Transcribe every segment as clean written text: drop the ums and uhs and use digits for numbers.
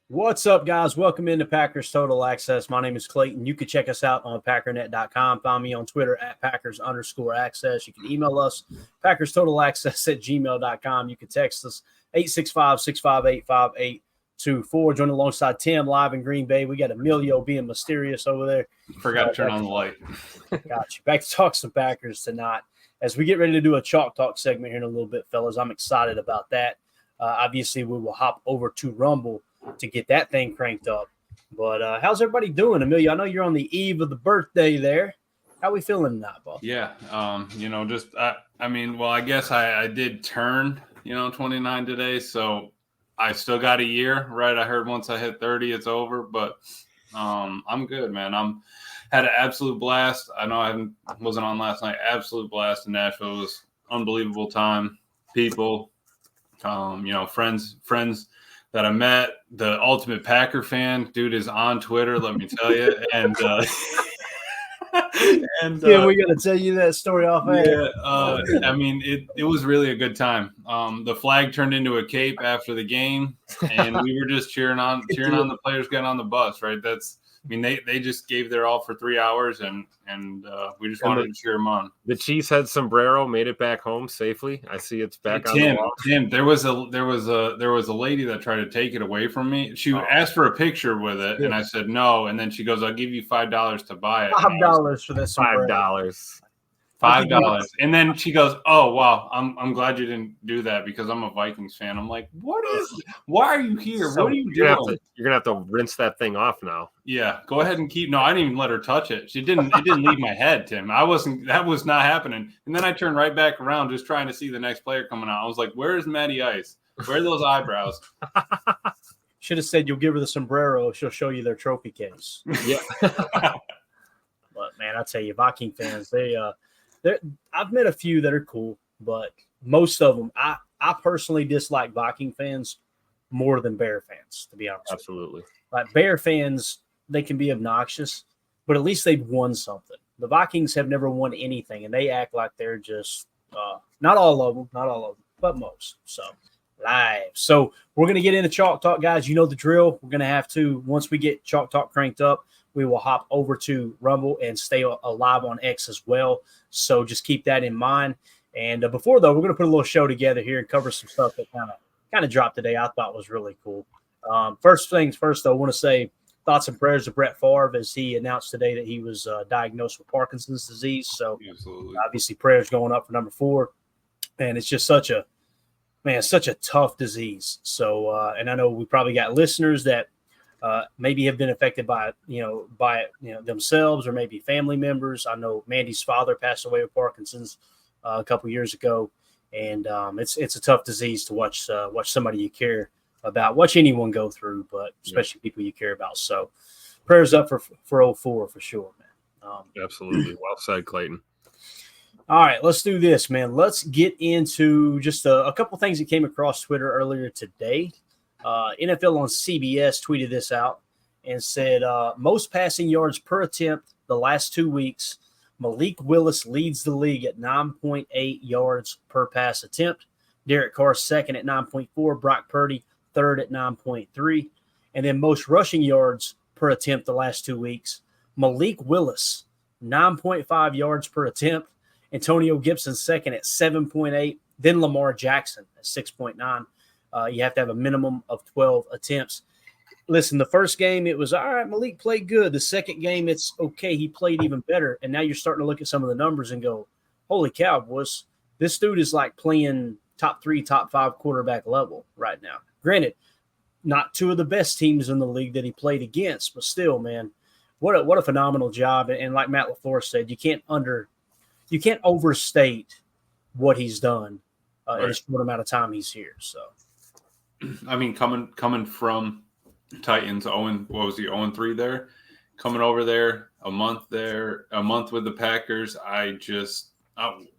What's up, guys? Welcome into Packers Total Access. My name is Clayton. You can check us out on packernet.com. Find me on Twitter at Packers_access. You can email us, PackersTotalAccess@gmail.com. You can text us 865-658-5824. Join alongside Tim live in Green Bay. We got Emilio being mysterious over there. Forgot to turn on the light. Got you. Back to talk some Packers tonight. As we get ready to do a Chalk Talk segment here in a little bit, fellas, I'm excited about that. Obviously, we will hop over to Rumble to get that thing cranked up. But how's everybody doing, Amelia? I know you're on the eve of the birthday there. How we feeling tonight, boss? Yeah, I guess I did turn, 29 today, so I still got a year, right? I heard once I hit 30, it's over, but I'm good, man. Had an absolute blast. I know I wasn't on last night. Absolute blast in Nashville. It was unbelievable time. People, friends that I met. The ultimate Packer fan dude is on Twitter, let me tell you. And yeah, we got to tell you that story off air. It was really a good time. The flag turned into a cape after the game, and we were just cheering on the players getting on the bus, right? They just gave their all for 3 hours, and we just wanted to cheer them on. The Cheesehead sombrero made it back home safely. I see it's back on the wall. Tim, there was a lady that tried to take it away from me. She asked for a picture with it, and I said no. And then she goes, "I'll give you $5 to buy it." $5 for this. $5. $5. And then she goes, "Oh wow, I'm glad you didn't do that because I'm a Vikings fan." I'm like, why are you here? What are you doing? You're gonna have to rinse that thing off now. Yeah, go ahead and keep. No, I didn't even let her touch it. It didn't leave my head, Tim. That was not happening. And then I turned right back around, just trying to see the next player coming out. I was like, "Where's Matty Ice? Where are those eyebrows?" Should have said you'll give her the sombrero. She'll show you their trophy case. Yeah. But man, I tell you, Viking fans, I've met a few that are cool, but most of them, I personally dislike Viking fans more than Bear fans, to be honest. Absolutely. Like Bear fans, they can be obnoxious, but at least they've won something. The Vikings have never won anything, and they act like they're just not all of them, but most. So live. So we're going to get into Chalk Talk, guys. You know the drill. We're going to have to, once we get Chalk Talk cranked up, we will hop over to Rumble and stay alive on X as well. So just keep that in mind. And before, though, we're going to put a little show together here and cover some stuff that kind of dropped today I thought was really cool. First things first, though, I want to say thoughts and prayers to Brett Favre as he announced today that he was diagnosed with Parkinson's disease. So obviously prayers going up for number 4. And it's just such a tough disease. So, and I know we probably got listeners that maybe have been affected by it themselves or maybe family members. I know Mandy's father passed away with Parkinson's a couple years ago, and it's a tough disease to watch somebody you care about, watch anyone go through, but especially people you care about. So prayers up for 04 for sure, man. Absolutely. Well said, Clayton. All right, let's do this, man. Let's get into just a couple things that came across Twitter earlier today. NFL on CBS tweeted this out and said, most passing yards per attempt the last 2 weeks, Malik Willis leads the league at 9.8 yards per pass attempt. Derek Carr second at 9.4. Brock Purdy third at 9.3. And then most rushing yards per attempt the last 2 weeks, Malik Willis, 9.5 yards per attempt. Antonio Gibson second at 7.8. Then Lamar Jackson at 6.9. You have to have a minimum of 12 attempts. Listen, the first game, it was, all right, Malik played good. The second game, it's okay. He played even better. And now you're starting to look at some of the numbers and go, holy cow, boys, this dude is like playing top 3, top 5 quarterback level right now. Granted, not two of the best teams in the league that he played against, but still, man, what a phenomenal job. And like Matt LaFleur said, you can't overstate what he's done in a short amount of time he's here. So, I mean, coming from Titans, 0-3 there, coming over there, a month with the Packers.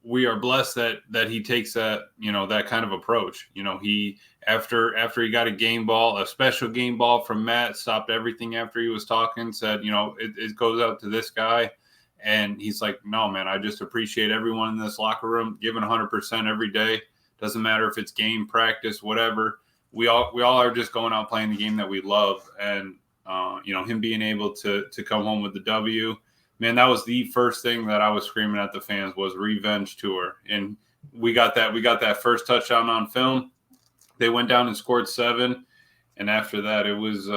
We are blessed that he takes that, that kind of approach. He after he got a special game ball from Matt, stopped everything after he was talking, said, it goes out to this guy. And he's like, no, man, I just appreciate everyone in this locker room giving 100% every day. Doesn't matter if it's game, practice, whatever. we all are just going out playing the game that we love, and him being able to come home with the W, man, that was the first thing that I was screaming at the fans was revenge tour, and we got that first touchdown on film. They went down and scored 7, and after that, it was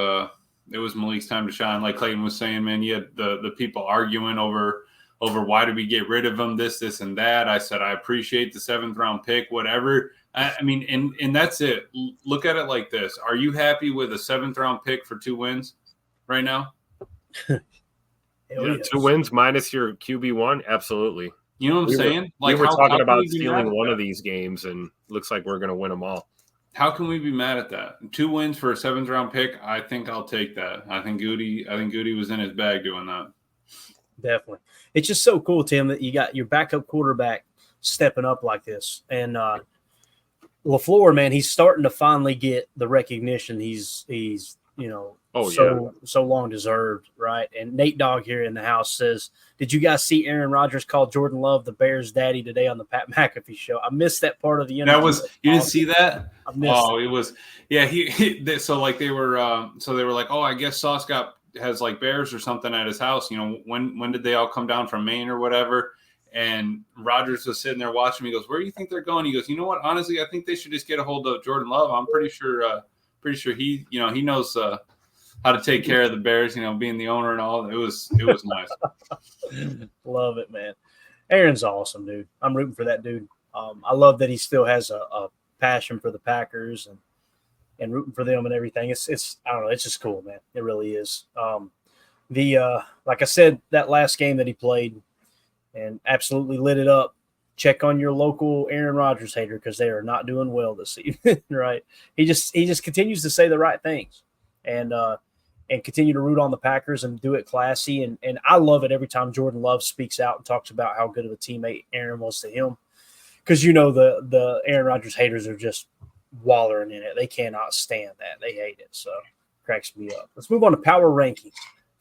Malik's time to shine. Like Clayton was saying, man, you had the people arguing over why did we get rid of him, this, and that. I said, I appreciate the 7th round pick, whatever. I mean, and that's it. Look at it like this. Are you happy with a 7th round pick for 2 wins right now? Yeah, 2 wins minus your QB1? Absolutely. You know what I'm saying? We were talking about stealing one of these games, and looks like we're going to win them all. How can we be mad at that? 2 wins for a 7th round pick. I think I'll take that. I think Goody was in his bag doing that. Definitely. It's just so cool, Tim, that you got your backup quarterback stepping up like this. And LaFleur, man, he's starting to finally get the recognition he's so long deserved, right? And Nate Dogg here in the house says, did you guys see Aaron Rodgers call Jordan Love the Bears daddy today on the Pat McAfee show? I missed that part of the interview. You didn't see that? I missed it. It was they were like, oh, I guess Sauce has like bears or something at his house. When did they all come down from Maine or whatever? And Rodgers was sitting there watching me. He goes, where do you think they're going? He goes, you know what? Honestly, I think they should just get a hold of Jordan Love. I'm pretty sure he knows how to take care of the Bears, being the owner and all. It was nice. Love it, man. Aaron's awesome, dude. I'm rooting for that dude. I love that he still has a passion for the Packers and rooting for them and everything. It's I don't know. It's just cool, man. It really is. Like I said, that last game that he played and absolutely lit it up. Check on your local Aaron Rodgers hater because they are not doing well this season, right? He just continues to say the right things and continue to root on the Packers and do it classy. And I love it every time Jordan Love speaks out and talks about how good of a teammate Aaron was to him. Because, the Aaron Rodgers haters are just wallowing in it. They cannot stand that. They hate it. So cracks me up. Let's move on to power rankings.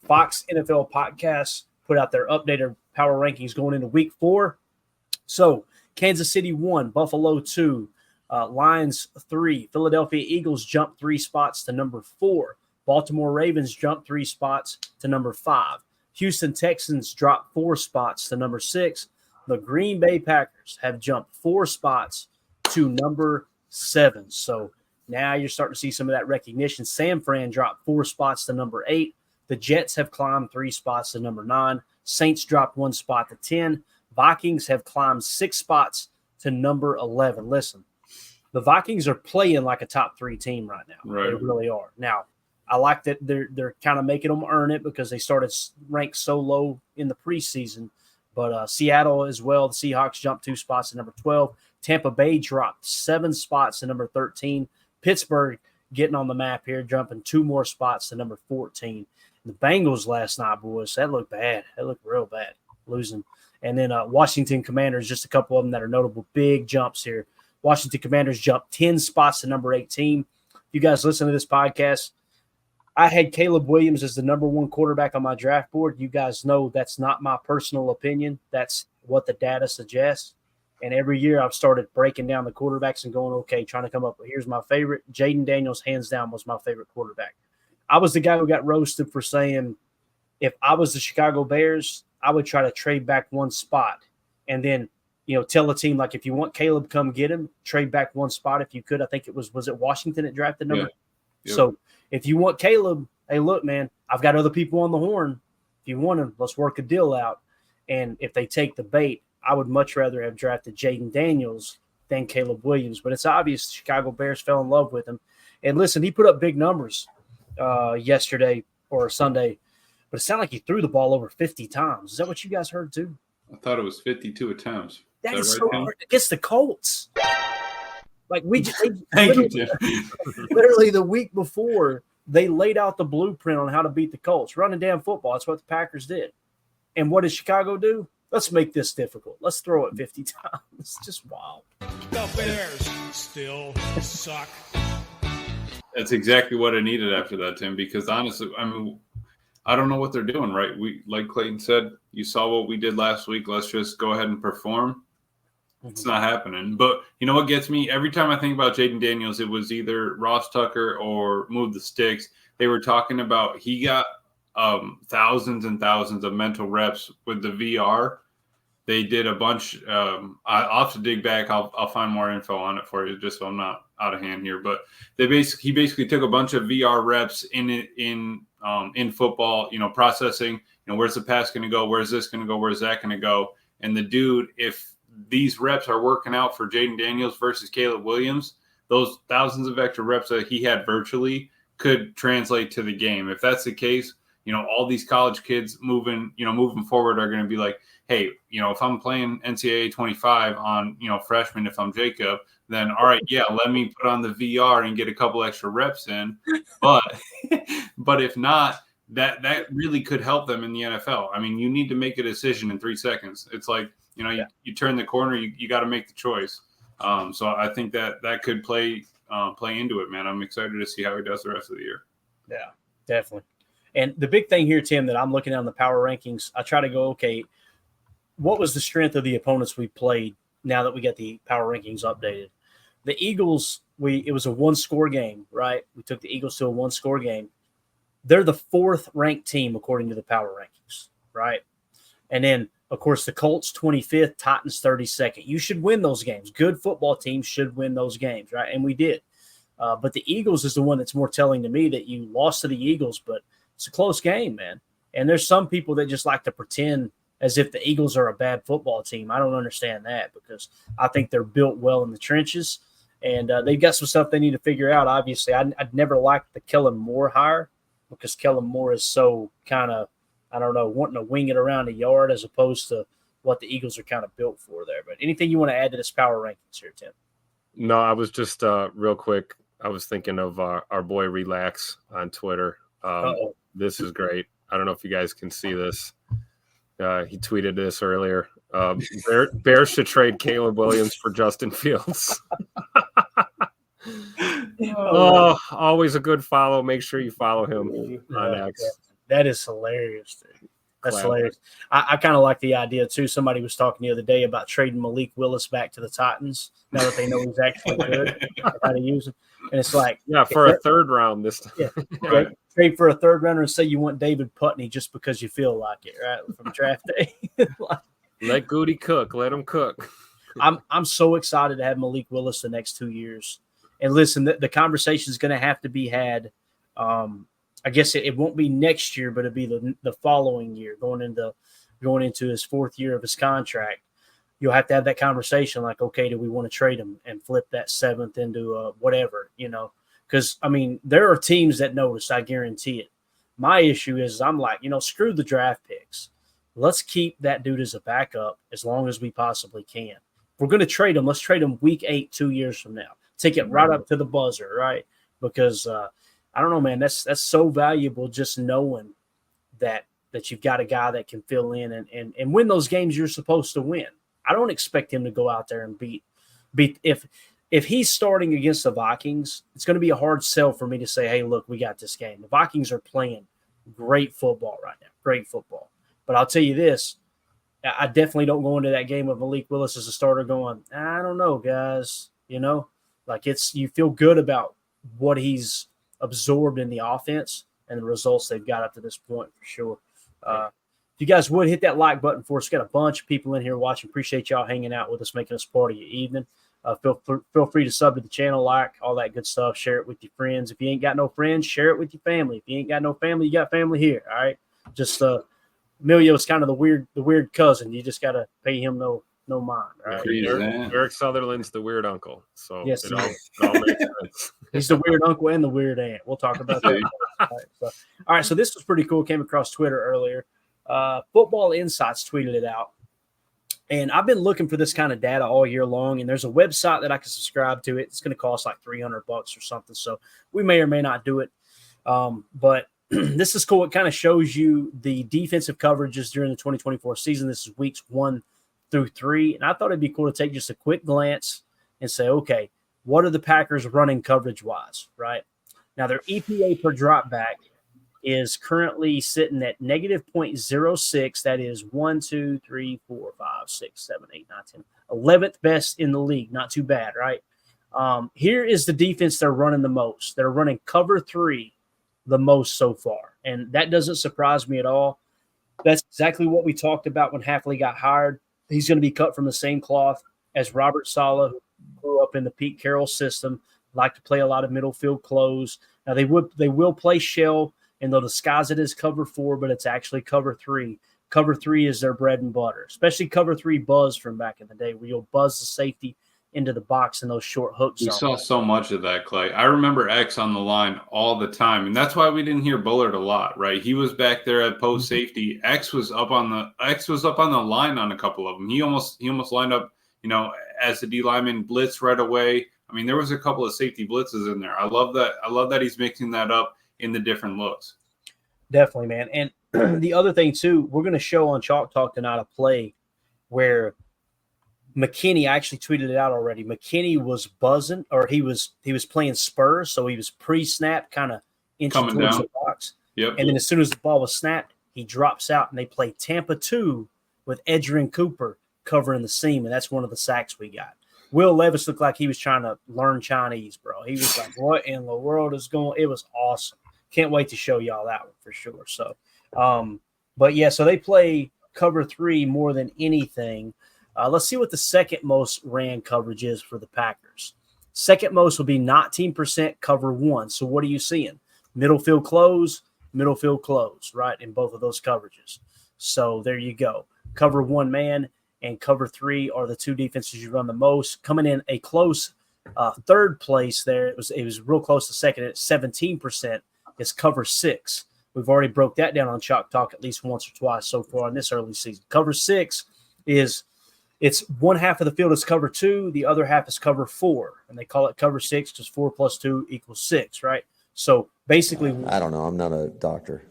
Fox NFL Podcasts put out their updated power rankings going into week 4. So Kansas City 1, Buffalo 2, Lions 3, Philadelphia Eagles jumped 3 spots to number 4. Baltimore Ravens jumped 3 spots to number 5. Houston Texans dropped 4 spots to number 6. The Green Bay Packers have jumped 4 spots to number 7. So now you're starting to see some of that recognition. San Fran dropped 4 spots to number 8. The Jets have climbed 3 spots to number 9. Saints dropped 1 spot to 10. Vikings have climbed 6 spots to number 11. Listen, the Vikings are playing like a top 3 team right now. Right. They really are. Now, I like that they're kind of making them earn it because they started ranked so low in the preseason. But Seattle as well, the Seahawks jumped 2 spots to number 12. Tampa Bay dropped 7 spots to number 13. Pittsburgh getting on the map here, jumping 2 more spots to number 14. The Bengals last night, boys, that looked bad. That looked real bad, losing. And then Washington Commanders, just a couple of them that are notable big jumps here. Washington Commanders jumped 10 spots to number 18. If you guys listen to this podcast, I had Caleb Williams as the number 1 quarterback on my draft board. You guys know that's not my personal opinion. That's what the data suggests. And every year I've started breaking down the quarterbacks and going, okay, trying to come up with here's my favorite. Jaden Daniels, hands down, was my favorite quarterback. I was the guy who got roasted for saying if I was the Chicago Bears, I would try to trade back 1 spot and then, tell the team, like, if you want Caleb, come get him, trade back 1 spot if you could. I think it was it Washington that drafted number? Yeah. Yep. So if you want Caleb, hey, look, man, I've got other people on the horn. If you want him, let's work a deal out. And if they take the bait, I would much rather have drafted Jaden Daniels than Caleb Williams. But it's obvious the Chicago Bears fell in love with him. And listen, he put up big numbers yesterday or Sunday, but it sounded like he threw the ball over 50 times. Is that what you guys heard too? I thought it was 52 attempts. That is so hard against the Colts. Like Thank you, Tim. Literally the week before, they laid out the blueprint on how to beat the Colts. Running down football. That's what the Packers did. And what did Chicago do? Let's make this difficult. Let's throw it 50 times. It's just wild. The Bears still suck. That's exactly what I needed after that, Tim, because honestly, I don't know what they're doing, right? We, like Clayton said, you saw what we did last week. Let's just go ahead and perform. It's not happening. But you know what gets me? Every time I think about Jaden Daniels, it was either Ross Tucker or Move the Sticks. They were talking about he got thousands and thousands of mental reps with the VR. They did a bunch. I'll have to dig back. I'll find more info on it for you, just so I'm not out of hand here. But he basically took a bunch of VR reps in football. Processing. Where's the pass going to go? Where's this going to go? Where's that going to go? And the dude, if these reps are working out for Jaden Daniels versus Caleb Williams, those thousands of extra reps that he had virtually could translate to the game. If that's the case, all these college kids moving forward are going to be like, hey, if I'm playing NCAA 25 on, freshman, if I'm Jacob, then all right, yeah, let me put on the VR and get a couple extra reps in. But if not, that really could help them in the NFL. I mean, you need to make a decision in 3 seconds. It's like, you turn the corner, you got to make the choice. So I think that could play into it, man. I'm excited to see how he does the rest of the year. Yeah, definitely. And the big thing here, Tim, that I'm looking at on the power rankings, I try to go, okay, what was the strength of the opponents we played now that we got the power rankings updated? The Eagles, it was a one-score game, right? We took the Eagles to a one-score game. They're the 4th ranked team according to the power rankings, right? And then, of course, the Colts 25th, Titans 32nd. You should win those games. Good football teams should win those games, right? And we did. But the Eagles is the one that's more telling to me that you lost to the Eagles, but it's a close game, man. And there's some people that just like to pretend as if the Eagles are a bad football team. I don't understand that because I think they're built well in the trenches, and they've got some stuff they need to figure out. Obviously, I'd never liked the Kellen Moore hire because Kellen Moore is so kind of, I don't know, wanting to wing it around the yard as opposed to what the Eagles are kind of built for there. But anything you want to add to this power rankings here, Tim? No, I was just real quick. I was thinking of our boy Relax on Twitter. This is great. I don't know if you guys can see this. He tweeted this earlier. Bears should trade Caleb Williams for Justin Fields. Always a good follow. Make sure you follow him on X. That is hilarious, dude. That's hilarious. I kind of like the idea, too. Somebody was talking the other day about trading Malik Willis back to the Titans now that they know he's actually good, how to use him. And it's like, for a third round this time. Yeah, right. Trade for a third rounder and say you want David Putney just because you feel like it, right? From draft day. Let Goody cook. Let him cook. I'm so excited to have Malik Willis the next 2 years. And listen, the conversation is going to have to be had. I guess it won't be next year, but it'll be the following year, going into his 4th year of his contract. You'll have to have that conversation like, okay, do we want to trade him and flip that 7th into whatever, Because, I mean, there are teams that notice, I guarantee it. My issue is I'm like, screw the draft picks. Let's keep that dude as a backup as long as we possibly can. If we're going to trade him, let's trade him week 8, 2 years from now. Take it right up to the buzzer, right? Because I don't know, man, that's so valuable just knowing that you've got a guy that can fill in and win those games you're supposed to win. I don't expect him to go out there and beat if he's starting against the Vikings, it's going to be a hard sell for me to say, hey, look, we got this game. The Vikings are playing great football right now, great football. But I'll tell you this, I definitely don't go into that game with Malik Willis as a starter going, I don't know, guys, like you feel good about what he's absorbed in the offense and the results they've got up to this point for sure. If you guys would hit that like button for us, got a bunch of people in here watching. Appreciate y'all hanging out with us, making us part of your evening. Feel free to sub to the channel, like all that good stuff. Share it with your friends. If you ain't got no friends, share it with your family. If you ain't got no family, you got family here. All right. Just Emilio's kind of the weird cousin. You just got to pay him no mind. Right. Eric Sutherland's the weird uncle. So yes, it all makes sense. He's the weird uncle and the weird aunt. We'll talk about that. All right. So this was pretty cool. Came across Twitter earlier. Football Insights tweeted it out. And I've been looking for this kind of data all year long, and there's a website that I can subscribe to. It's going to cost like $300 or something, so we may or may not do it. But this is cool. It kind of shows you the defensive coverages during the 2024 season. This is weeks 1 through 3, and I thought it'd be cool to take just a quick glance and say, okay, what are the Packers running coverage-wise, right? Now, their EPA per drop back is currently sitting at negative 0.06. That is 1, 2, 3, 4, 5, 6, 7, 8, 9, 10. 11th best in the league. Not too bad, right? Here is the defense they're running the most. They're running cover 3 the most so far. And that doesn't surprise me at all. That's exactly what we talked about when Hafley got hired. He's going to be cut from the same cloth as Robert Saleh, who grew up in the Pete Carroll system, like to play a lot of middle field close. Now, they will play shell, and they'll disguise it as cover 4, but it's actually cover 3. Cover 3 is their bread and butter, especially cover 3 buzz from back in the day where you'll buzz the safety into the box in those short hooks. We saw so much of that, Clay. I remember X on the line all the time, and that's why we didn't hear Bullard a lot, right? He was back there at post safety. X was up on the line on a couple of them. He almost lined up, as the D lineman blitz right away. I mean, there was a couple of safety blitzes in there. I love that he's mixing that up in the different looks. Definitely, man. And the other thing too, we're going to show on Chalk Talk tonight a play where McKinney, I actually tweeted it out already. McKinney was buzzing, or he was playing spurs, so he was pre-snap, kind of inching towards the box. Yep. And then as soon as the ball was snapped, he drops out, and they play Tampa 2 with Edgerrin Cooper covering the seam, and that's one of the sacks we got. Will Levis looked like he was trying to learn Chinese, bro. He was like, what in the world is going? It was awesome. Can't wait to show y'all that one for sure. So, but yeah, so they play cover 3 more than anything. Let's see what the second most ran coverage is for the Packers. Second most will be 19% cover 1. So what are you seeing? Middle field close, right, in both of those coverages. So there you go. Cover 1 man and cover 3 are the 2 defenses you run the most. Coming in a close third place there, it was real close to second at 17%, is cover 6. We've already broke that down on Chalk Talk at least once or twice so far in this early season. Cover 6 is – it's one half of the field is cover 2, the other half is cover 4, and they call it cover 6 because 4 plus 2 equals 6, right? So basically, I don't know. I'm not a doctor.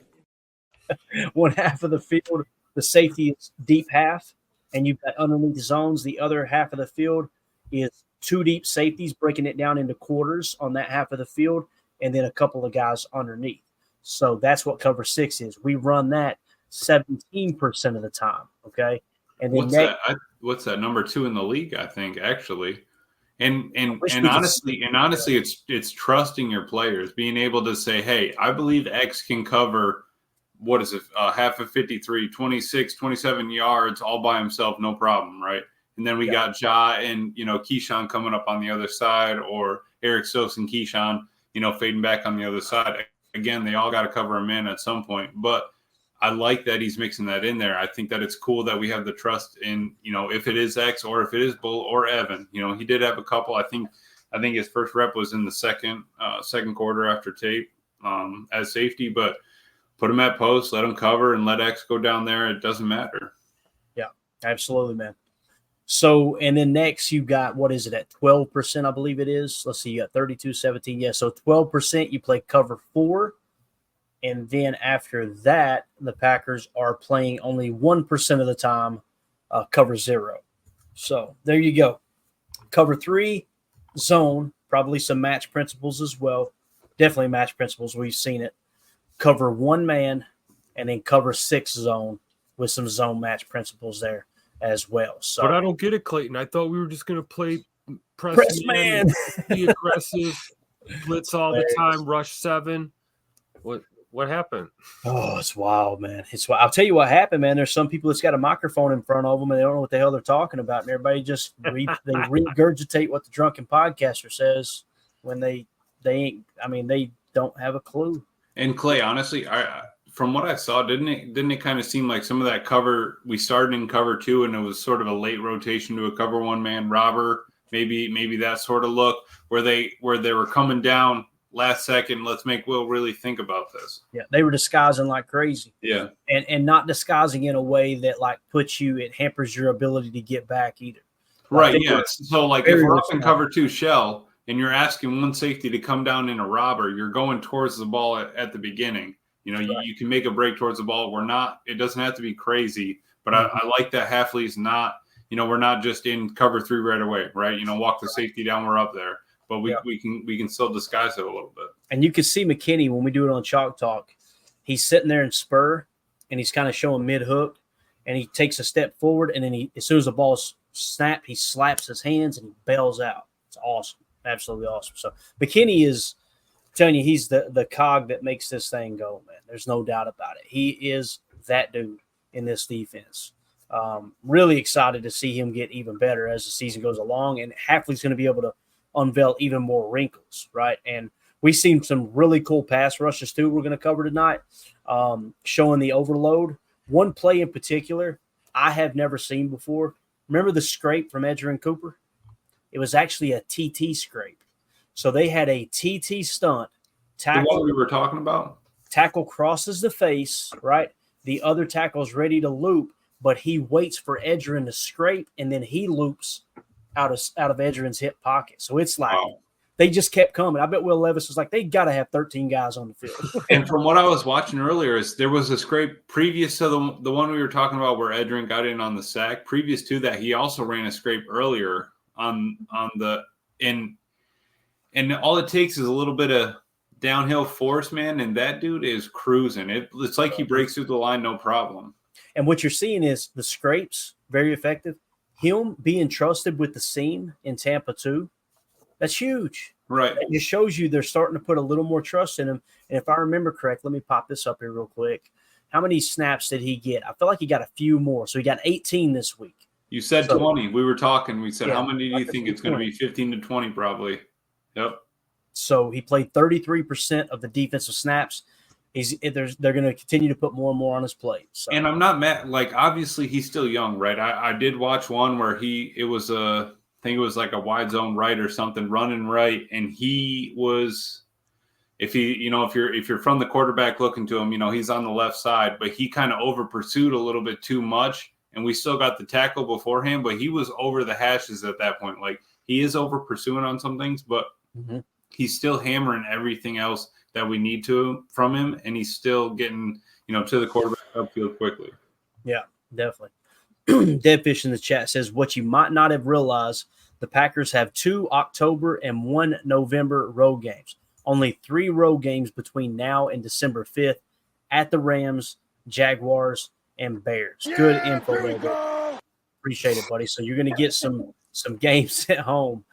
One half of the field, the safety is deep half, and you've got underneath zones. The other half of the field is 2 deep safeties, breaking it down into quarters on that half of the field, and then a couple of guys underneath. So that's what cover 6 is. We run that 17% of the time, okay? And then what's that? Number 2 in the league, I think, actually. And honestly, it's trusting your players, being able to say, hey, I believe X can cover, what is it, half of 53, 26, 27 yards all by himself, no problem, right? And then we got Ja and, Keyshawn coming up on the other side, or Eric Stokes and Keyshawn, fading back on the other side. Again, they all got to cover him in at some point. But I like that he's mixing that in there. I think that it's cool that we have the trust in, if it is X or if it is Bull or Evan. He did have a couple. I think his first rep was in the second quarter after tape as safety, but put him at post, let him cover, and let X go down there. It doesn't matter. Yeah, absolutely, man. So, and then next you got, what is it, at 12%, I believe it is. Let's see, you got 32-17. Yeah, so 12% you play cover 4. And then after that, the Packers are playing only 1% of the time cover 0. So there you go. Cover 3, zone, probably some match principles as well. Definitely match principles. We've seen it. Cover 1 man, and then cover 6 zone with some zone match principles there as well. So, but I don't get it, Clayton. I thought we were just going to play press man, be aggressive, blitz all the time, rush 7. What happened? Oh, it's wild, man. It's wild. I'll tell you what happened, man. There's some people that's got a microphone in front of them and they don't know what the hell they're talking about. And everybody just they regurgitate what the drunken podcaster says when they don't have a clue. And Clay, honestly, from what I saw, didn't it kind of seem like some of that cover, we started in cover 2 and it was sort of a late rotation to a cover 1 man robber, maybe that sort of look where they were coming down last second, let's make Will really think about this. Yeah, they were disguising like crazy. Yeah. And not disguising in a way that like it hampers your ability to get back either. Right, yeah. So like if we're up in cover 2 shell and you're asking one safety to come down in a robber, you're going towards the ball at the beginning. You can make a break towards the ball. It doesn't have to be crazy, but I like that Hafley's not, we're not just in cover 3 right away, right? Walk the safety down, we're up there. But we can still disguise it a little bit. And you can see McKinney when we do it on Chalk Talk. he's sitting there in spur, and he's kind of showing mid-hook, and he takes a step forward, and then as soon as the ball's snapped, he slaps his hands, and he bails out. It's awesome. Absolutely awesome. So McKinney is – telling you, he's the cog that makes this thing go, man. There's no doubt about it. He is that dude in this defense. Really excited to see him get even better as the season goes along, and Hafley's going to be able to unveil even more wrinkles, right? And we've seen some really cool pass rushes too we're going to cover tonight, showing the overload. One play in particular I have never seen before. Remember the scrape from Edgerrin Cooper? It was actually a TT scrape. So they had a TT stunt. The one we were talking about? Tackle crosses the face, right? The other tackle's ready to loop, but he waits for Edgerrin to scrape, and then he loops out of Edgerin's hip pocket. So it's like they just kept coming. I bet Will Levis was like, they got to have 13 guys on the field. And from what I was watching earlier, is there was a scrape previous to the one we were talking about where Edgerrin got in on the sack. Previous to that, he also ran a scrape earlier on the – and all it takes is a little bit of downhill force, man, and that dude is cruising. It's like he breaks through the line, no problem. And what you're seeing is the scrapes, very effective. Him being trusted with the seam in Tampa too, that's huge. Right. It just shows you they're starting to put a little more trust in him. And if I remember correct, let me pop this up here real quick. How many snaps did he get? I feel like he got a few more. So he got 18 this week. You said 20. We were talking. We said, how many do you think it's going to be? 15 to 20 probably. Yep. So he played 33% of the defensive snaps. They're going to continue to put more and more on his plate. So. And I'm not mad. Like, obviously, he's still young, right? I did watch one where it was I think it was like a wide zone right or something, running right, and he was. If you're from the quarterback looking to him, he's on the left side, but he kind of over pursued a little bit too much, and we still got the tackle beforehand, but he was over the hashes at that point. Like, he is over pursuing on some things, but he's still hammering everything else that we need from him, and he's still getting, to the quarterback upfield quickly. Yeah, definitely. Deadfish in the chat says, what you might not have realized, the Packers have 2 October and 1 November road games. Only 3 road games between now and December 5th at the Rams, Jaguars, and Bears. Good info there. Appreciate it, buddy. So you're going to get some games at home.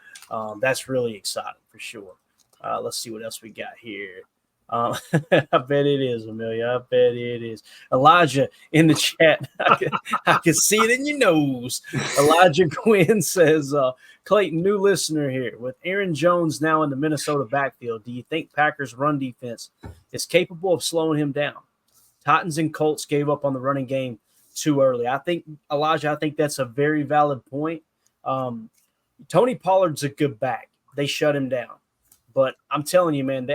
That's really exciting for sure. Let's see what else we got here. I bet it is, Amelia. I bet it is. Elijah in the chat. I can see it in your nose. Elijah Quinn says, Clayton, new listener here. With Aaron Jones now in the Minnesota backfield, do you think Packers' run defense is capable of slowing him down? Titans and Colts gave up on the running game too early. I think, Elijah, that's a very valid point. Tony Pollard's a good back. They shut him down. But I'm telling you, man,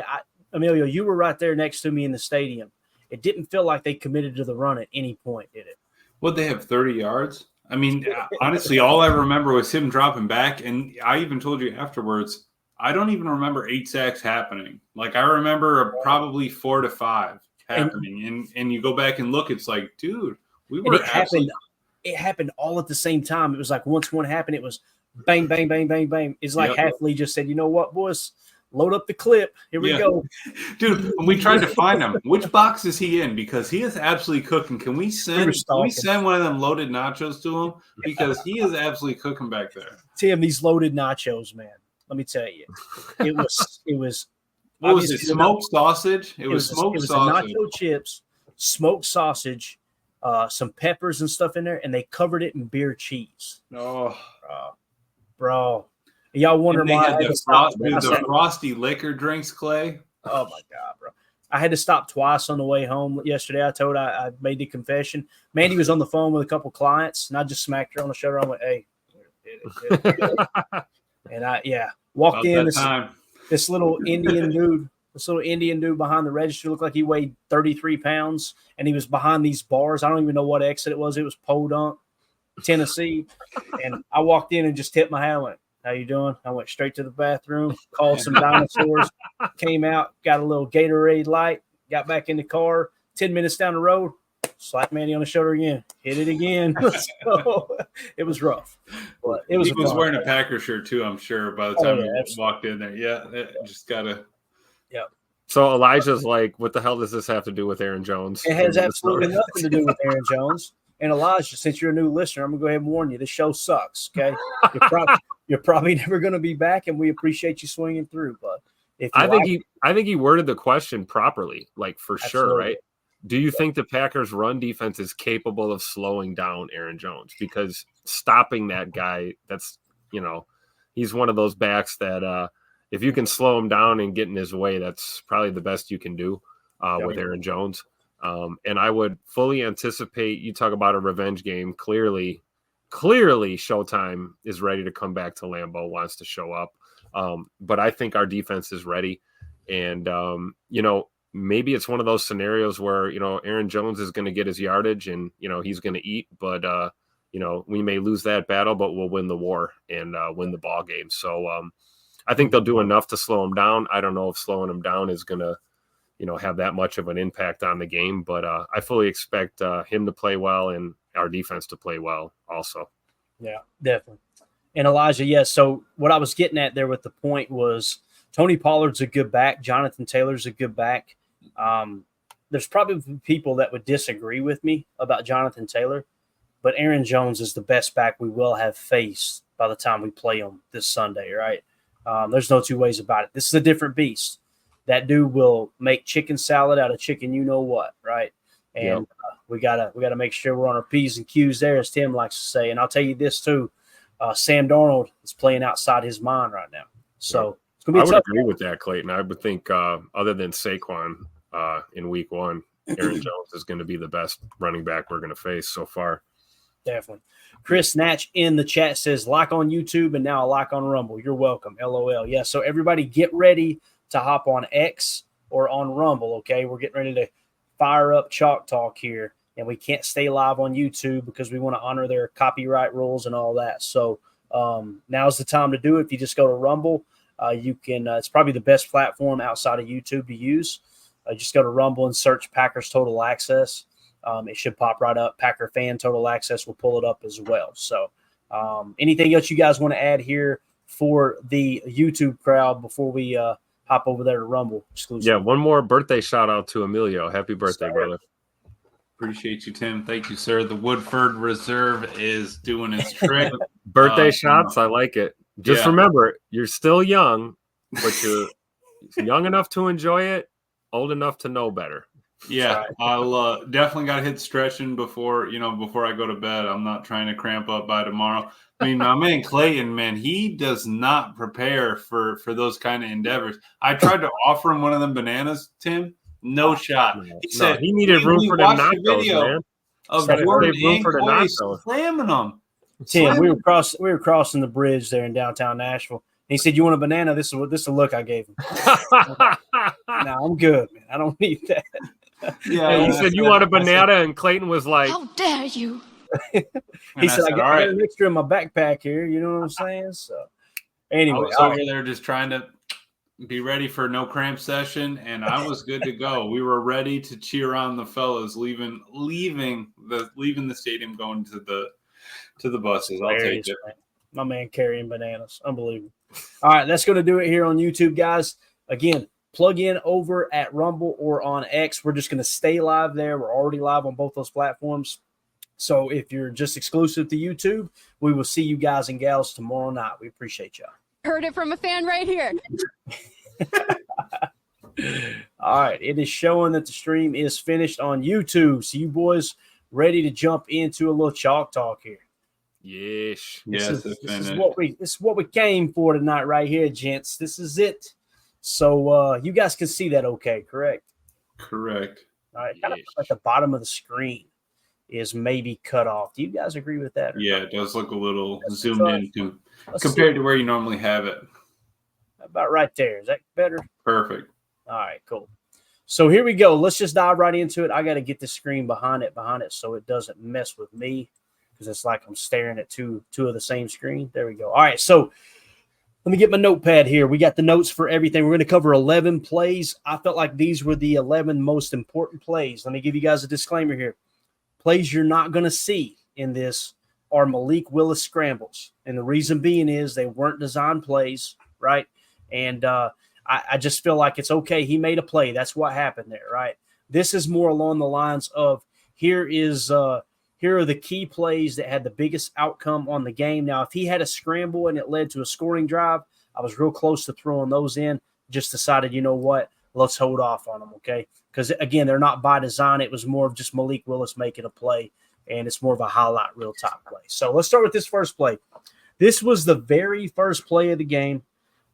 Emilio, you were right there next to me in the stadium. It didn't feel like they committed to the run at any point, did it? Would they have 30 yards? I mean, honestly, all I remember was him dropping back. And I even told you afterwards, I don't even remember 8 sacks happening. Like, I remember probably 4 to 5 happening. And you go back and look, it's like, dude, we were it happened all at the same time. It was like once one happened, it was bang, bang, bang, bang, bang. It's like Hafley just said, you know what, boys? Load up the clip. Here we go. Dude, when we tried to find him, which box is he in? Because he is absolutely cooking. Can we send one of them loaded nachos to him? Because he is absolutely cooking back there. Tim, these loaded nachos, man. Let me tell you. It was what was it? Smoked sausage? It was smoked sausage. Nacho chips, smoked sausage, some peppers and stuff in there, and they covered it in beer cheese. Oh, bro. Y'all wonder why the frosty liquor drinks, Clay. Oh my God, bro! I had to stop twice on the way home yesterday. I made the confession. Mandy was on the phone with a couple clients, and I just smacked her on the shoulder. I went, "Hey," and I walked in. This little Indian dude behind the register looked like he weighed 33 pounds, and he was behind these bars. I don't even know what exit it was. It was Podunk, Tennessee, and I walked in and just tipped my hat. I went, "How you doing?" I went straight to the bathroom, called some dinosaurs, came out, got a little Gatorade light, got back in the car. 10 minutes down the road, slapped Mandy on the shoulder again, hit it again. So it was rough. But it was. He was wearing a Packer shirt too, I'm sure, by the time he walked in there. Yeah, just gotta. Yeah. So Elijah's like, what the hell does this have to do with Aaron Jones? It has absolutely nothing to do with Aaron Jones. And Elijah, since you're a new listener, I'm going to go ahead and warn you, this show sucks, okay? You're probably never going to be back, and we appreciate you swinging through. But I think he worded the question properly, like for sure, right? Do you think the Packers' run defense is capable of slowing down Aaron Jones? Because stopping that guy, that's, he's one of those backs that if you can slow him down and get in his way, that's probably the best you can do with Aaron Jones. And I would fully anticipate, you talk about a revenge game. Clearly Showtime is ready to come back to Lambeau, wants to show up. But I think our defense is ready. And, maybe it's one of those scenarios where, Aaron Jones is going to get his yardage and, he's going to eat, but, we may lose that battle, but we'll win the war and win the ball game. So I think they'll do enough to slow him down. I don't know if slowing him down is going to, have that much of an impact on the game, but I fully expect him to play well and our defense to play well also. Yeah, definitely. And Elijah, yes. So what I was getting at there with the point was Tony Pollard's a good back. Jonathan Taylor's a good back. There's probably people that would disagree with me about Jonathan Taylor, but Aaron Jones is the best back we will have faced by the time we play him this Sunday, right? There's no two ways about it. This is a different beast. That dude will make chicken salad out of chicken, what, right? And we gotta make sure we're on our P's and Q's there, as Tim likes to say. And I'll tell you this too, Sam Darnold is playing outside his mind right now. So it's gonna be. I would agree with that, Clayton. I would think other than Saquon in Week 1, Aaron Jones is going to be the best running back we're going to face so far. Definitely. Chris Natch in the chat says, like on YouTube and now a like on Rumble. You're welcome. LOL. Yeah, so everybody get ready to hop on X or on Rumble, okay? We're getting ready to fire up Chalk Talk here, and we can't stay live on YouTube because we want to honor their copyright rules and all that. So now's the time to do it. If you just go to Rumble, you can it's probably the best platform outside of YouTube to use. Just go to Rumble and search Packers Total Access. It should pop right up. Packer Fan Total Access will pull it up as well. So anything else you guys want to add here for the YouTube crowd before we hop over there to Rumble exclusive? Yeah, one more birthday shout out to Emilio. Happy birthday, brother. Appreciate you, Tim. Thank you, sir. The Woodford Reserve is doing its trick. Birthday shots, I like it. Just remember, you're still young, but you're young enough to enjoy it, old enough to know better. Yeah, I'll definitely got to hit stretching before I go to bed. I'm not trying to cramp up by tomorrow. I mean, my man Clayton, man, he does not prepare for those kind of endeavors. I tried to offer him one of them bananas, Tim. No shot. He said he needed room for the nachos, man. Of Jordan and Quay slamming them. Tim, we were crossing the bridge there in downtown Nashville. He said, "You want a banana?" This is the look I gave him. No, I'm good, man. I don't need that. Yeah, he said, "You want a banana?" And Clayton was like, "How dare you?" He said, "I got an extra in my backpack here." You know what I'm saying? So, anyway, I was over there just trying to be ready for no cramp session, and I was good to go. We were ready to cheer on the fellas leaving the stadium, going to the buses. I'll take it. Man. My man carrying bananas, unbelievable. All right, that's going to do it here on YouTube, guys. Again, plug in over at Rumble or on X. We're just going to stay live there. We're already live on both those platforms. So if you're just exclusive to YouTube, we will see you guys and gals tomorrow night. We appreciate y'all. Heard it from a fan right here. All right, it is showing that the stream is finished on YouTube. So you boys ready to jump into a little chalk talk here? Yes. This is what we came for tonight right here, gents. This is it. So you guys can see that okay, correct? Correct. All right, kind of at the bottom of the screen is maybe cut off. Do you guys agree with that? Yeah, it does look a little zoomed in compared to where you normally have it. About right there. Is that better? Perfect. All right, cool. So here we go. Let's just dive right into it. I got to get the screen behind it so it doesn't mess with me, because it's like I'm staring at two of the same screen. There we go. All right, so let me get my notepad here. We got the notes for everything. We're going to cover 11 plays. I felt like these were the 11 most important plays. Let me give you guys a disclaimer here. Plays you're not going to see in this are Malik Willis scrambles. And the reason being is they weren't designed plays, right? And I just feel like it's okay. He made a play. That's what happened there, right? This is more along the lines of here are the key plays that had the biggest outcome on the game. Now, if he had a scramble and it led to a scoring drive, I was real close to throwing those in. Just decided, you know what? Let's hold off on them, okay? Because, again, they're not by design. It was more of just Malik Willis making a play, and it's more of a highlight reel type play. So let's start with this first play. This was the very first play of the game.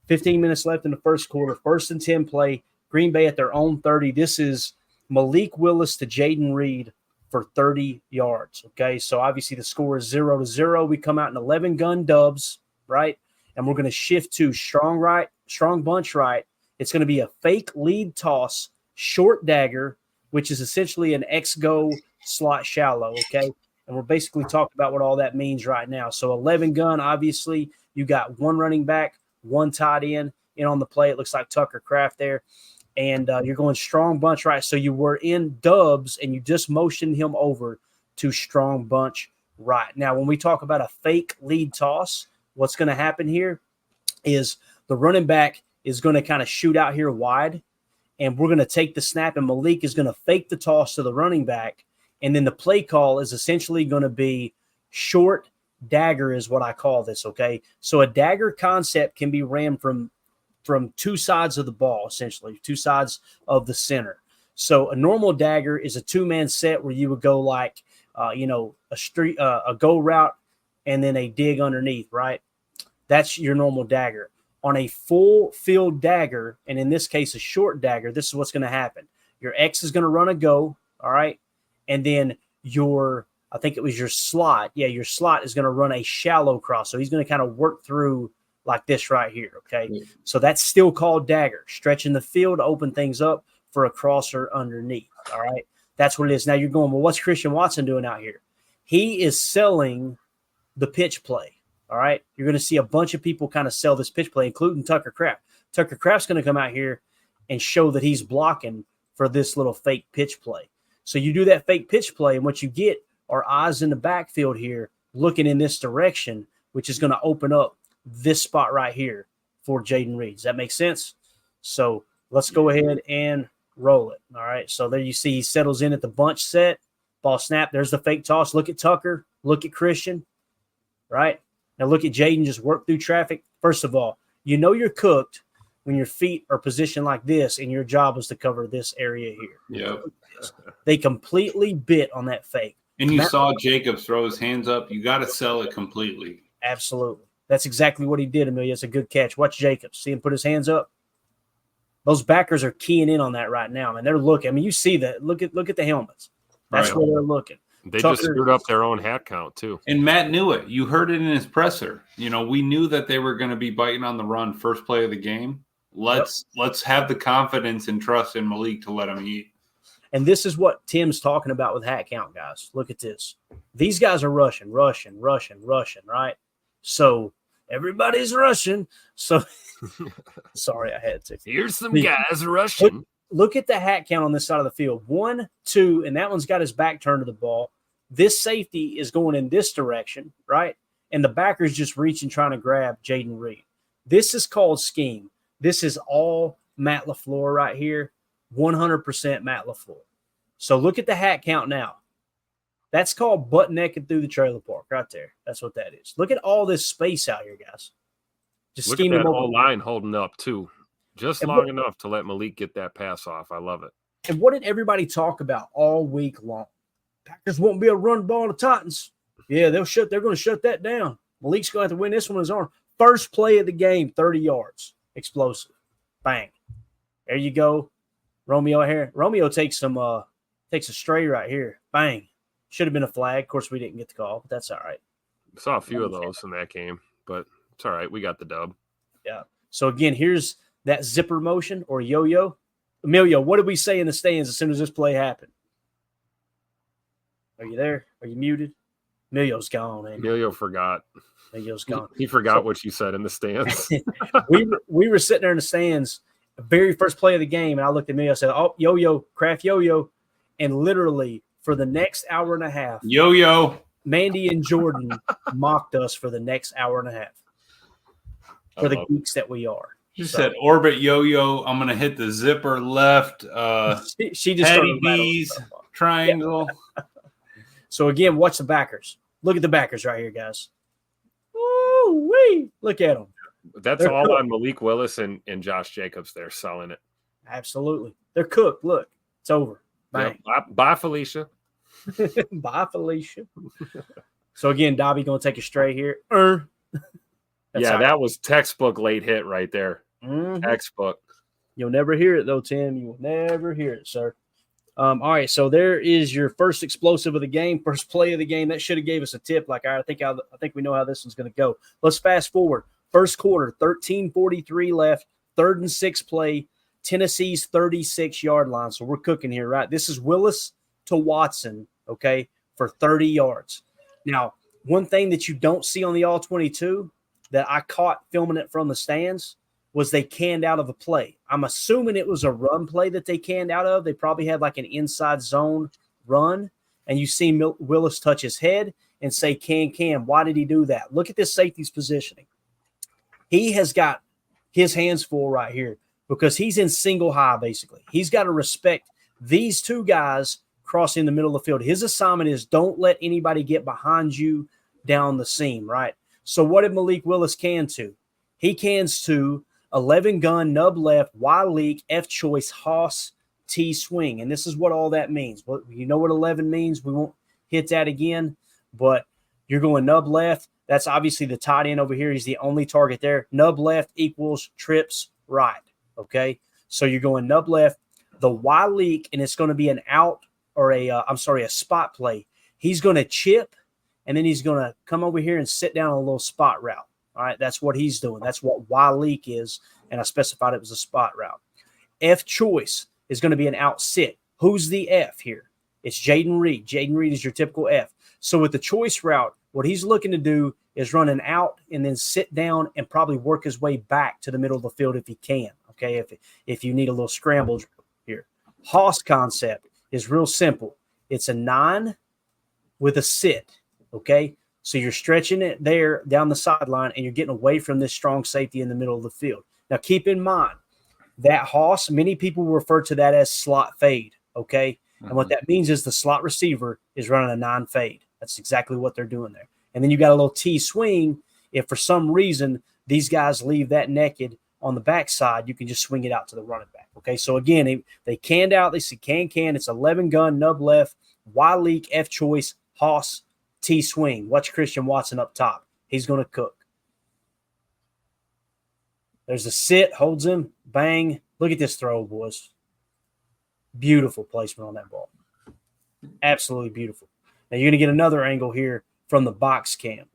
15 minutes left in the first quarter. 1st and 10 play. Green Bay at their own 30. This is Malik Willis to Jaden Reed for 30 yards, okay? So, obviously, the score is 0-0. We come out in 11-gun dubs, right? And we're going to shift to strong bunch right. It's going to be a fake lead toss, short dagger, which is essentially an X-go slot shallow, okay? And we're basically talking about what all that means right now. So 11 gun, obviously, you got one running back, one tight end in on the play. It looks like Tucker Kraft there. And you're going strong bunch right. So you were in dubs and you just motioned him over to strong bunch right. Now, when we talk about a fake lead toss, what's going to happen here is the running back is going to kind of shoot out here wide, and we're going to take the snap, and Malik is going to fake the toss to the running back, and then the play call is essentially going to be short dagger is what I call this, okay? So a dagger concept can be ran from two sides of the ball, essentially, two sides of the center. So a normal dagger is a two-man set where you would go like, a go route and then a dig underneath, right? That's your normal dagger. On a full field dagger, and in this case a short dagger, this is what's going to happen. Your X is going to run a go, all right? And then your slot. Yeah, your slot is going to run a shallow cross. So he's going to kind of work through like this right here, okay? Yeah. So that's still called dagger, stretching the field to open things up for a crosser underneath, all right? That's what it is. Now you're going, well, what's Christian Watson doing out here? He is selling the pitch play. All right, you're going to see a bunch of people kind of sell this pitch play, including Tucker Kraft. Tucker Kraft's going to come out here and show that he's blocking for this little fake pitch play. So you do that fake pitch play, and what you get are eyes in the backfield here looking in this direction, which is going to open up this spot right here for Jaden Reed. Does that make sense? So let's go ahead and roll it. All right, so there you see he settles in at the bunch set, ball snap. There's the fake toss. Look at Tucker. Look at Christian, right? Now look at Jaden just work through traffic. First of all, you know you're cooked when your feet are positioned like this and your job is to cover this area here. Yep. They completely bit on that fake. And you saw Jacobs throw his hands up. You got to sell it completely. Absolutely. That's exactly what he did, Amelia. It's a good catch. Watch Jacobs. See him put his hands up? Those backers are keying in on that right now, man. They're looking. I mean, you see that. Look at the helmets. That's where they're looking. They just screwed up their own hat count, too. And Matt knew it. You heard it in his presser. You know, we knew that they were going to be biting on the run first play of the game. Let's have the confidence and trust in Malik to let him eat. And this is what Tim's talking about with hat count, guys. Look at this. These guys are rushing, right? So everybody's rushing. So sorry, I had to. Here's some guys rushing. Look at the hat count on this side of the field. 1, 2, and that one's got his back turned to the ball. This safety is going in this direction, right? And the backer's just reaching, trying to grab Jaden Reed. This is called scheme. This is all Matt LaFleur right here. 100% Matt LaFleur. So look at the hat count now. That's called butt naked through the trailer park right there. That's what that is. Look at all this space out here, guys. Just look at that whole line holding up, too. Just long enough to let Malik get that pass off. I love it. And what did everybody talk about all week long? Packers won't be able to run the ball on the Titans. Yeah, they're going to shut that down. Malik's going to have to win this one on his arm. First play of the game, 30 yards. Explosive. Bang. There you go. Romeo here. Romeo takes a stray right here. Bang. Should have been a flag. Of course, we didn't get the call, but that's all right. I saw a few of those in that game, but it's all right. We got the dub. Yeah. So, again, here's that zipper motion or yo-yo. Emilio, what did we say in the stands as soon as this play happened? Are you there? Are you muted? Emilio's gone. Man. Emilio forgot. Emilio's gone. He forgot what you said in the stands. we were sitting there in the stands, the very first play of the game, and I looked at Emilio and said, oh, yo-yo, Kraft yo-yo. And literally for the next hour and a half, yo-yo, Mandy and Jordan mocked us for the next hour and a half for the geeks that we are. You said orbit yo-yo. I'm going to hit the zipper left. She just Patty started rattling B's stuff off. triangle. Yeah. So again, watch the backers. Look at the backers right here, guys. Woo-wee. Look at them. That's They're all cooked. on Malik Willis and Josh Jacobs. They're selling it. Absolutely. They're cooked. Look, it's over. Bang. Yep. Bye, Felicia. Bye, Felicia. So again, Dobby going to take a straight here. That was textbook late hit right there. Mm-hmm. Textbook. You'll never hear it though, Tim. You will never hear it, sir. All right, so there is your first explosive of the game, first play of the game. That should have gave us a tip. Like, all right, I think we know how this one's going to go. Let's fast forward. First quarter, 13:43 left, 3rd and 6 play, Tennessee's 36-yard line. So we're cooking here, right? This is Willis to Watson, okay, for 30 yards. Now, one thing that you don't see on the All-22 that I caught filming it from the stands was they canned out of a play. I'm assuming it was a run play that they canned out of. They probably had like an inside zone run, and you see Willis touch his head and say, can. Why did he do that? Look at this safety's positioning. He has got his hands full right here because he's in single high, basically. He's got to respect these two guys crossing the middle of the field. His assignment is don't let anybody get behind you down the seam, right? So what did Malik Willis can to? He cans to 11 gun, nub left, Y leak, F choice, Hoss, T swing. And this is what all that means. Well, you know what 11 means. We won't hit that again, but you're going nub left. That's obviously the tight end over here. He's the only target there. Nub left equals trips right. Okay. So you're going nub left, the Y leak, and it's going to be an out or a spot play. He's going to chip, and then he's going to come over here and sit down on a little spot route. All right, that's what he's doing. That's what Y leak is, and I specified it was a spot route. F choice is going to be an out sit. Who's the F here? It's Jaden Reed. Jaden Reed is your typical F. So with the choice route, what he's looking to do is run an out and then sit down and probably work his way back to the middle of the field if he can. Okay, if you need a little scramble here. Hoss concept is real simple. It's a 9 with a sit. Okay. So you're stretching it there down the sideline, and you're getting away from this strong safety in the middle of the field. Now, keep in mind that Hoss, many people refer to that as slot fade, okay? Mm-hmm. And what that means is the slot receiver is running a 9 fade. That's exactly what they're doing there. And then you got a little T swing. If for some reason these guys leave that naked on the backside, you can just swing it out to the running back, okay? So, again, they canned out. They said can. It's 11 gun, nub left, Y leak, F choice, Hoss, T swing. Watch Christian Watson up top. He's going to cook. There's a sit, holds him, bang. Look at this throw, boys. Beautiful placement on that ball. Absolutely beautiful. Now you're going to get another angle here from the box cam.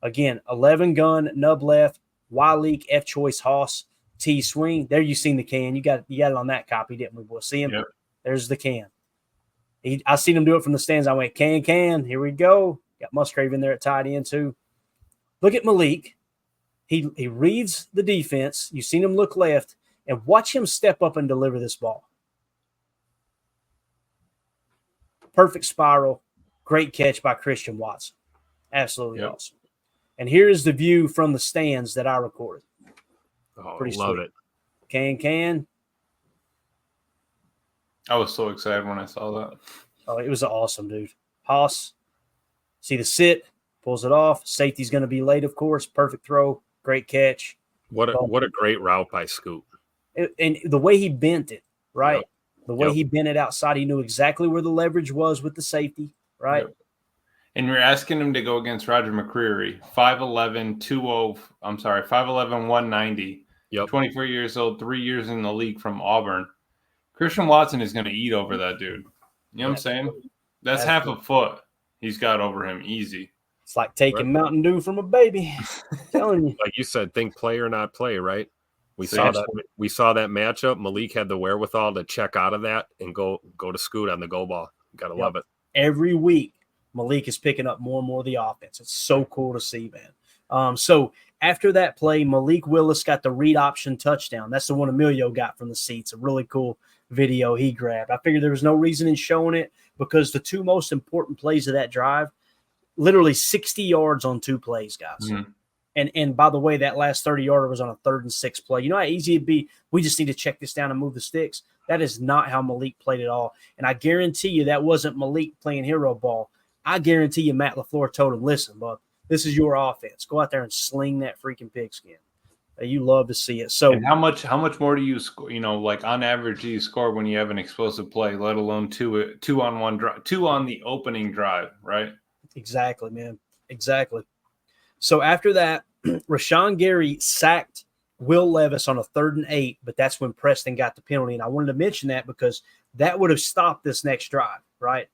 Again, 11 gun, nub left, Y leak, F choice, Hoss, T swing. There you seen the can. You got it on that copy, didn't we, boys? See him? Yep. There's the can. I seen him do it from the stands. I went, can. Here we go. Got Musgrave in there at tight end too. Look at Malik. He reads the defense. You've seen him look left, and watch him step up and deliver this ball. Perfect spiral. Great catch by Christian Watson. Absolutely awesome. And here is the view from the stands that I recorded. Oh, pretty love sweet. it. Can. I was so excited when I saw that. Oh, it was awesome, dude. Hoss, see the sit, pulls it off. Safety's going to be late, of course. Perfect throw, great catch. What a great route by Scoop. And the way he bent it, right? Yep. The way he bent it outside, he knew exactly where the leverage was with the safety, right? Yep. And you're asking him to go against Roger McCreary, 5'11", 190, 24 years old, 3 years in the league from Auburn. Christian Watson is going to eat over that dude. You know what I'm saying? That's half a foot he's got over him easy. It's like taking Mountain Dew from a baby. I'm telling you. Like you said, think play or not play, right? We saw that matchup. Malik had the wherewithal to check out of that and go to Scoot on the go ball. Got to love it. Every week, Malik is picking up more and more of the offense. It's so cool to see, man. So after that play, Malik Willis got the read option touchdown. That's the one Emilio got from the seats. A really cool video he grabbed. I figured there was no reason in showing it because the two most important plays of that drive, literally 60 yards on 2 plays, guys. Mm-hmm. And by the way, that last 30-yarder was on a 3rd and 6 play. You know how easy it'd be? We just need to check this down and move the sticks. That is not how Malik played at all. And I guarantee you that wasn't Malik playing hero ball. I guarantee you Matt LaFleur told him, listen, bud, this is your offense. Go out there and sling that freaking pigskin. You love to see it. So and how much more do you score? Like on average, do you score when you have an explosive play, let alone two on one drive, 2 on the opening drive, right? Exactly, man. Exactly. So after that, Rashawn Gary sacked Will Levis on a 3rd and 8, but that's when Preston got the penalty. And I wanted to mention that because that would have stopped this next drive, right?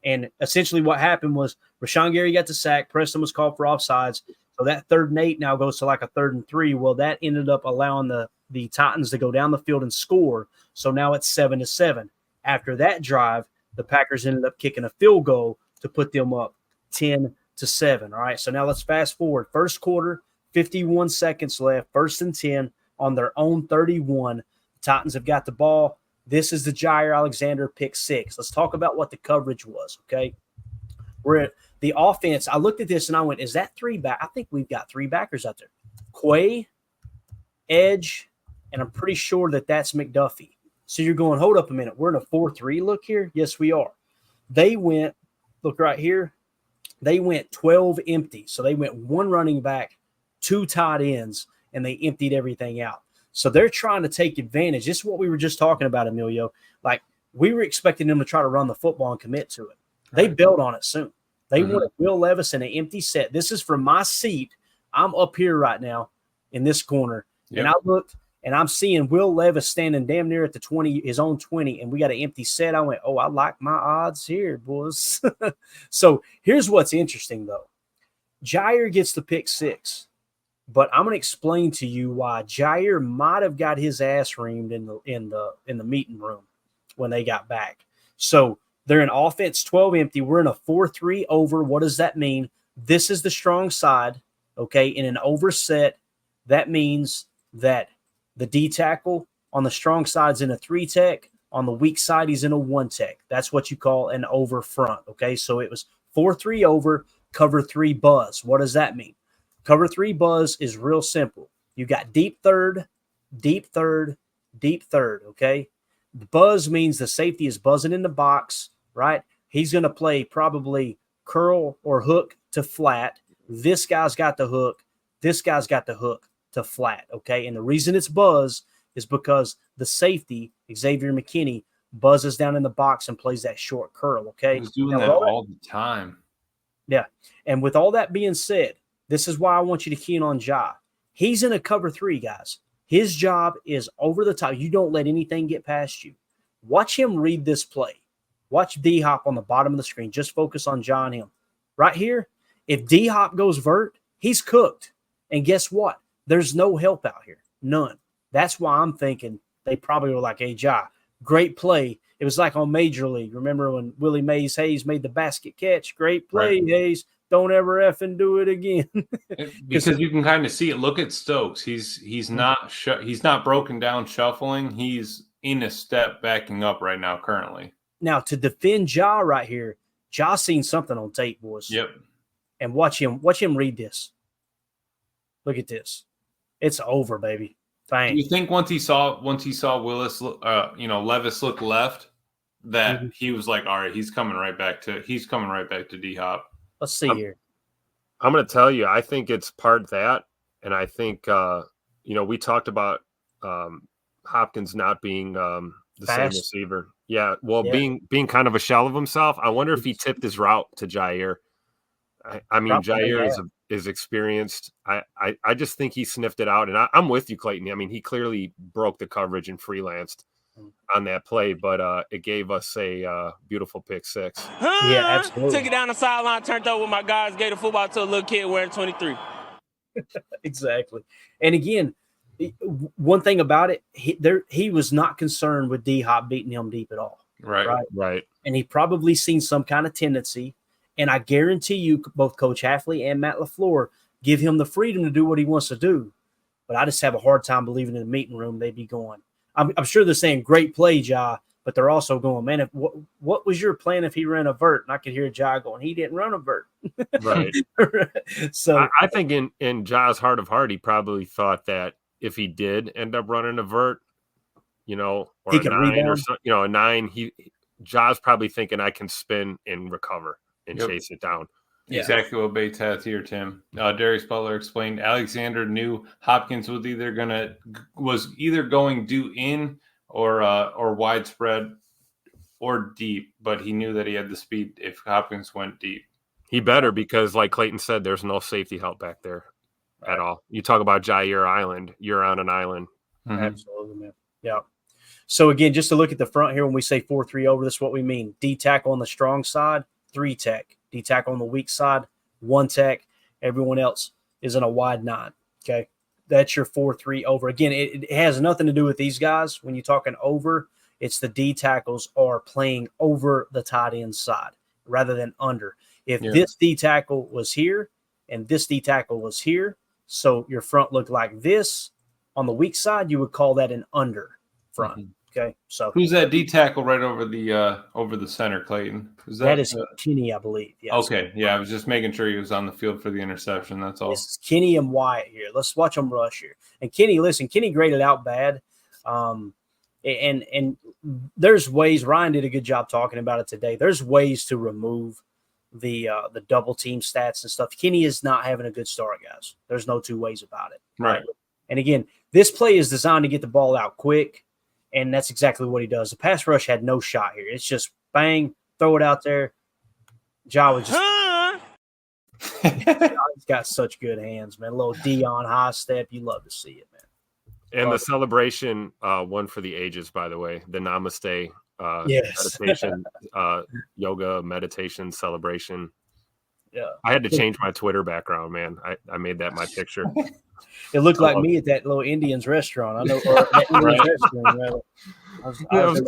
And essentially what happened was Rashawn Gary got the sack. Preston was called for offsides. So that 3rd and 8 now goes to like a 3rd and 3. Well, that ended up allowing the Titans to go down the field and score. So now it's 7-7. After that drive, the Packers ended up kicking a field goal to put them up 10-7. All right, so now let's fast forward. First quarter, 51 seconds left, 1st and 10 on their own 31. The Titans have got the ball. This is the Jair Alexander pick 6. Let's talk about what the coverage was, okay? We're at the offense. I looked at this and I went, is that 3 back? I think we've got 3 backers out there. Quay, Edge, and I'm pretty sure that that's McDuffie. So you're going, hold up a minute. We're in a 4-3 look here? Yes, we are. They went, look right here, they went 12 empty. So they went 1 running back, 2 tight ends, and they emptied everything out. So they're trying to take advantage. This is what we were just talking about, Emilio. Like, we were expecting them to try to run the football and commit to it. They bailed on it soon. They wanted Will Levis in an empty set. This is from my seat. I'm up here right now in this corner. Yep. And I looked, and I'm seeing Will Levis standing damn near at the 20, his own 20, and we got an empty set. I went, oh, I like my odds here, boys. So here's what's interesting, though. Jair gets the pick 6. But I'm going to explain to you why Jair might have got his ass reamed in the meeting room when they got back. So they're in offense 12 empty. We're in a 4-3 over. What does that mean? This is the strong side, okay? In an overset, that means that the D tackle on the strong side is in a 3 tech. On the weak side, he's in a 1 tech. That's what you call an over front, okay? So it was 4-3 over, cover 3 buzz. What does that mean? Cover 3 buzz is real simple. You got deep third, deep third, deep third, okay? The buzz means the safety is buzzing in the box, right? He's going to play probably curl or hook to flat. This guy's got the hook. This guy's got the hook to flat, okay? And the reason it's buzz is because the safety, Xavier McKinney, buzzes down in the box and plays that short curl, okay? He's doing that all the time. Yeah, and with all that being said, this is why I want you to key in on Ja. He's in a cover 3, guys. His job is over the top. You don't let anything get past you. Watch him read this play. Watch D-Hop on the bottom of the screen. Just focus on Ja and him. Right here, if D-Hop goes vert, he's cooked. And guess what? There's no help out here. None. That's why I'm thinking they probably were like, hey, Ja, great play. It was like on Major League. Remember when Willie Mays Hayes made the basket catch? Great play, right. Hayes. Don't ever effing do it again. Because you can kind of see it. Look at Stokes. He's not broken down shuffling. He's in a step backing up right now currently. Now, to defend Ja right here, Ja seen something on tape, boys. Yep. And watch him read this. Look at this. It's over, baby. Thanks. Do you think once he saw Willis, Levis look left, that he was like, all right, he's coming right back to D-Hop. Let's see here. I'm going to tell you, I think it's part that, and I think, we talked about Hopkins not being the same receiver. Yeah, being kind of a shell of himself. I wonder if he tipped his route to Jair. I mean, Jair is experienced. I just think he sniffed it out, and I'm with you, Clayton. I mean, he clearly broke the coverage and freelanced on that play, but it gave us a beautiful pick 6. Yeah, absolutely. Took it down the sideline, turned over with my guys, gave the football to a little kid wearing 23. Exactly. And again, one thing about it, he was not concerned with D-Hop beating him deep at all. Right. And he probably seen some kind of tendency. And I guarantee you, both Coach Hafley and Matt LaFleur give him the freedom to do what he wants to do. But I just have a hard time believing in the meeting room they'd be going. I'm sure they're saying, great play, Ja, but they're also going, man, what was your plan if he ran a vert? And I could hear Jai going, he didn't run a vert. Right. So I think in Jai's heart of heart, he probably thought that if he did end up running a vert, or he a could 9 rebound. or something, a 9, Jai's probably thinking I can spin and recover and Yep. chase it down. Yeah. Exactly what Bates has here, Tim. Darius Butler explained Alexander knew Hopkins was either going due in or widespread or deep, but he knew that he had the speed if Hopkins went deep. He better, because like Clayton said, there's no safety help back there at all. You talk about Jair Island, you're on an island. Mm-hmm. Absolutely, man. Yeah. So again, just to look at the front here, when we say 4-3 over, this is what we mean. D tackle on the strong side, 3 tech. D tackle on the weak side, 1 tech. Everyone else is in a wide 9. Okay. That's your 4-3 over. Again, it has nothing to do with these guys. When you're talking over, it's the D tackles are playing over the tight end side rather than under. If this D tackle was here and this D tackle was here, so your front looked like this on the weak side, you would call that an under front. Mm-hmm. Okay. So who's that D tackle right over the center, Clayton? that is Kenny, I believe. Yes. Okay. Yeah, I was just making sure he was on the field for the interception. That's all. This is Kenny and Wyatt here. Let's watch them rush here. And Kenny, listen, Kenny graded out bad. And there's ways. Ryan did a good job talking about it today. There's ways to remove the double team stats and stuff. Kenny is not having a good start, guys. There's no two ways about it. Right. And again, this play is designed to get the ball out quick, and that's exactly what he does. The pass rush had no shot here. It's just bang, throw it out there. Ja was just he's got such good hands, man. A little Dion high step. You love to see it, man. And the celebration, one for the ages, by the way, the Namaste Yes. meditation, yoga meditation celebration. Yeah. I had to change my Twitter background, man. I made that my picture. It looked like me at that little Indians restaurant. I know. Or that Indians restaurant, rather. I was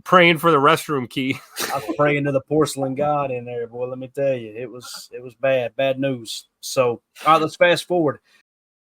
praying for the restroom key. I was praying to the porcelain god in there, boy. Let me tell you, it was bad news. So, all right, let's fast forward.